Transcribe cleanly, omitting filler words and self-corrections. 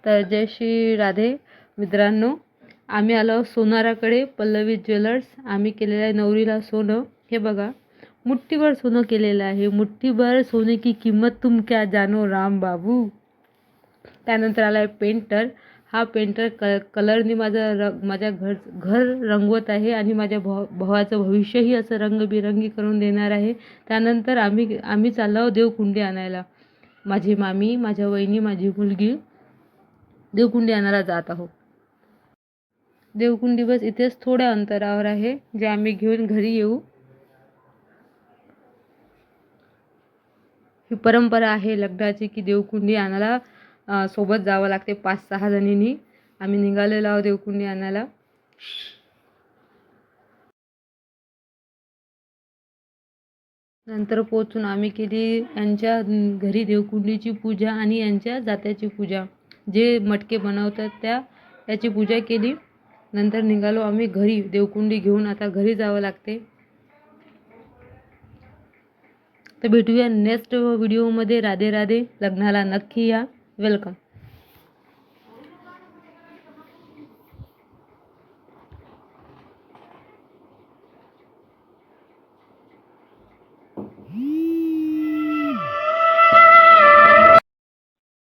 तर जय श्री राधे मित्रांनो, आम्ही आलो सोनाराकडे, पल्लवी ज्वेलर्स. आम्ही केलेलं आहे नवरीला सोनं. हे बघा, मुठ्ठीभर सोनं केलेलं आहे. मुठ्ठीभर सोने की किंमत तुम क्या जानो राम बाबू. त्यानंतर आला आहे पेंटर. हा पेंटर कलरनी माझ्या घर रंगवत आहे आणि माझ्या भावाचं भविष्यही असं रंगबिरंगी करून देणार आहे. त्यानंतर आम्ही चाललो देवकुंडी आणायला. माझी मामी, माझ्या वहिनी, माझी मुलगी देवकुंडी आणायला जात आहोत. देवकुंडी बस इथेच थोड्या अंतरावर आहे, जे आम्ही घेऊन घरी येऊ. ही परंपरा आहे लग्नाची की देवकुंडी आणायला सोबत जावं लागते 5-6 जणींनी. आम्ही निघालेलो आहोत देवकुंडी आणायला. नंतर पोचून आम्ही केली यांच्या घरी देवकुंडीची पूजा आणि यांच्या जात्याची पूजा. जे मटके बनवतात त्याची पूजा केली. नंतर निघालो आम्ही घरी देवकुंडी घेऊन. आता घरी जावं लागते. तर भेटूया नेक्स्ट व्हिडिओमध्ये. राधे राधे. लग्नाला नक्की या. वेलकम.